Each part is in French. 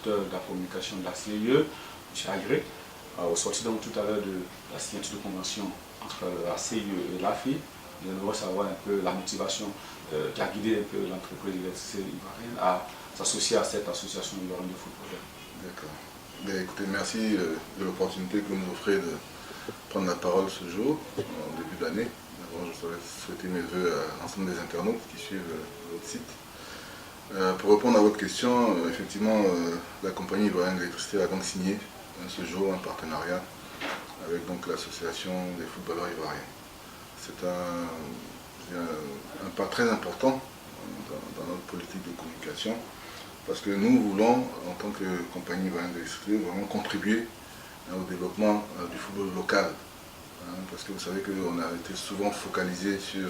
directeur de la communication de la CIE, M. Agré, au sorti donc tout à l'heure de la signature de convention entre la CIE et l'AFI. Je voudrais savoir un peu la motivation qui a guidé un peu l'entreprise d'électricité ivoirienne à s'associer à cette association ivoirienne de football. D'accord. Écoutez, merci de l'opportunité que vous nous offrez de prendre la parole ce jour, en début d'année. D'abord, je souhaite souhaiter mes voeux à l'ensemble des internautes qui suivent votre site. Pour répondre à votre question, effectivement, la compagnie ivoirienne d'électricité a donc signé ce jour un partenariat avec l'association des footballeurs ivoiriens. C'est un pas très important dans notre politique de communication parce que nous voulons, en tant que compagnie ivoirienne d'électricité, vraiment contribuer au développement du football local. Parce que vous savez qu'on a été souvent focalisé sur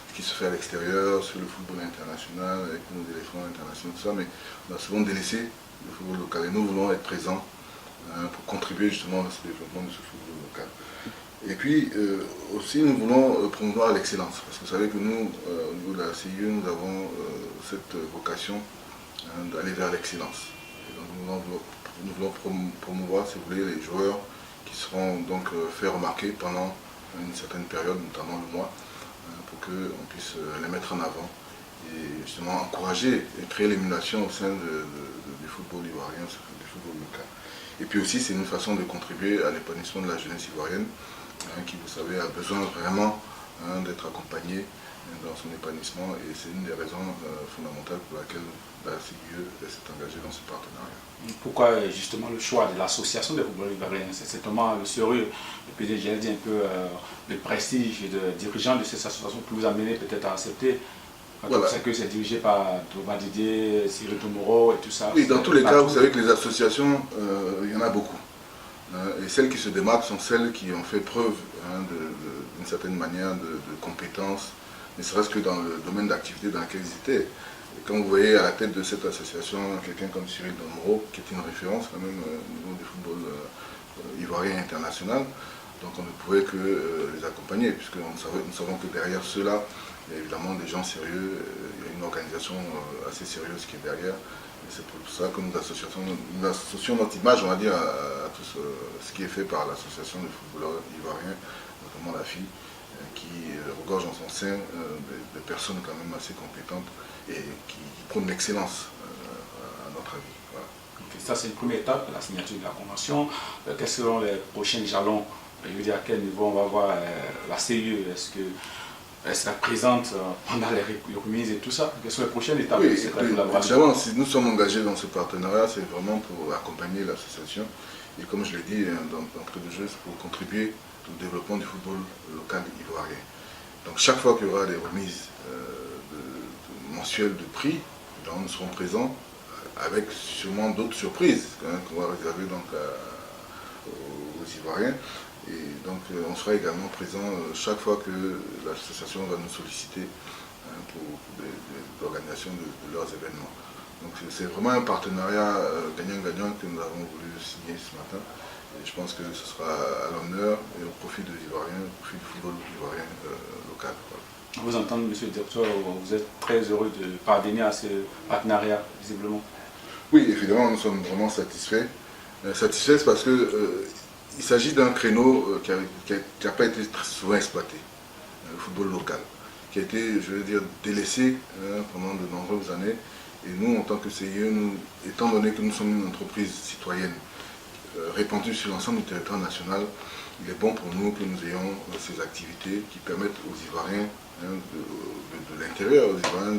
ce qui se fait à l'extérieur, sur le football international, avec nos élections internationaux, tout ça, mais on a souvent délaissé le football local. Et nous voulons être présents pour contribuer justement à ce développement de ce football local. Et puis aussi nous voulons promouvoir l'excellence, parce que vous savez que nous, au niveau de la CIE, nous avons cette vocation d'aller vers l'excellence. Nous voulons promouvoir, si vous voulez, les joueurs qui seront donc faits remarquer pendant une certaine période, notamment le mois, pour qu'on puisse les mettre en avant et justement encourager et créer l'émulation au sein du football ivoirien, du football local. Et puis aussi, c'est une façon de contribuer à l'épanouissement de la jeunesse ivoirienne, qui, vous savez, a besoin vraiment d'être accompagnée dans son épanouissement, et c'est une des raisons fondamentales pour laquelle la CIE s'est engagée dans ce partenariat. Pourquoi justement le choix de l'association des footballeurs ivoiriens? C'est certainement le sérieux, le PDG a dit un peu le prestige et de dirigeants de cette association qui vous a mené peut-être à accepter. Voilà. C'est que c'est dirigé par Thomas Didier, Cyril Tomoro et tout ça. Oui, dans tous les cas, vous savez que les associations, il y en a beaucoup. Et celles qui se démarquent sont celles qui ont fait preuve d'une certaine manière de compétences, ne serait-ce que dans le domaine d'activité dans lequel ils étaient. Et quand vous voyez à la tête de cette association quelqu'un comme Cyril Tomoro, qui est une référence quand même au niveau du football ivoirien international, donc on ne pouvait que les accompagner, puisque nous savons que derrière ceux-là, il y a évidemment des gens sérieux, il y a une organisation assez sérieuse qui est derrière. Et c'est pour ça que nous associons notre image, on va dire, à tout ce qui est fait par l'association des footballeurs ivoiriens, notamment la FI, qui regorge en son sein des personnes quand même assez compétentes et qui prônent l'excellence, à notre avis. Voilà. Okay, ça, c'est une première étape, la signature de la convention. Quels seront les prochains jalons? Je veux dire, à quel niveau on va voir la CIE? Est-ce qu'elle sera présente pendant les remises et tout ça? Quelles sont les prochaines étapes de cette collaboration? Si nous sommes engagés dans ce partenariat, c'est vraiment pour accompagner l'association. Et comme je l'ai dit d'entrée de jeu, c'est pour contribuer au développement du football local ivoirien. Donc chaque fois qu'il y aura des remises mensuelles de prix, nous serons présents avec sûrement d'autres surprises qu'on va réserver aux Ivoiriens. Et donc on sera également présent chaque fois que l'association va nous solliciter pour l'organisation de leurs événements. Donc c'est vraiment un partenariat gagnant-gagnant que nous avons voulu signer ce matin. Et je pense que ce sera à l'honneur et au profit des Ivoiriens, au profit du football ivoirien local. Voilà. Vous entendez, monsieur le directeur, vous êtes très heureux de parvenir à ce partenariat, visiblement. Oui, évidemment, nous sommes vraiment satisfaits. Satisfaits parce que il s'agit d'un créneau qui n'a pas été très souvent exploité, le football local, qui a été, je veux dire, délaissé pendant de nombreuses années. Et nous, en tant que CIE, étant donné que nous sommes une entreprise citoyenne répandue sur l'ensemble du territoire national, il est bon pour nous que nous ayons ces activités qui permettent aux Ivoiriens de l'intérieur, aux Ivoiriens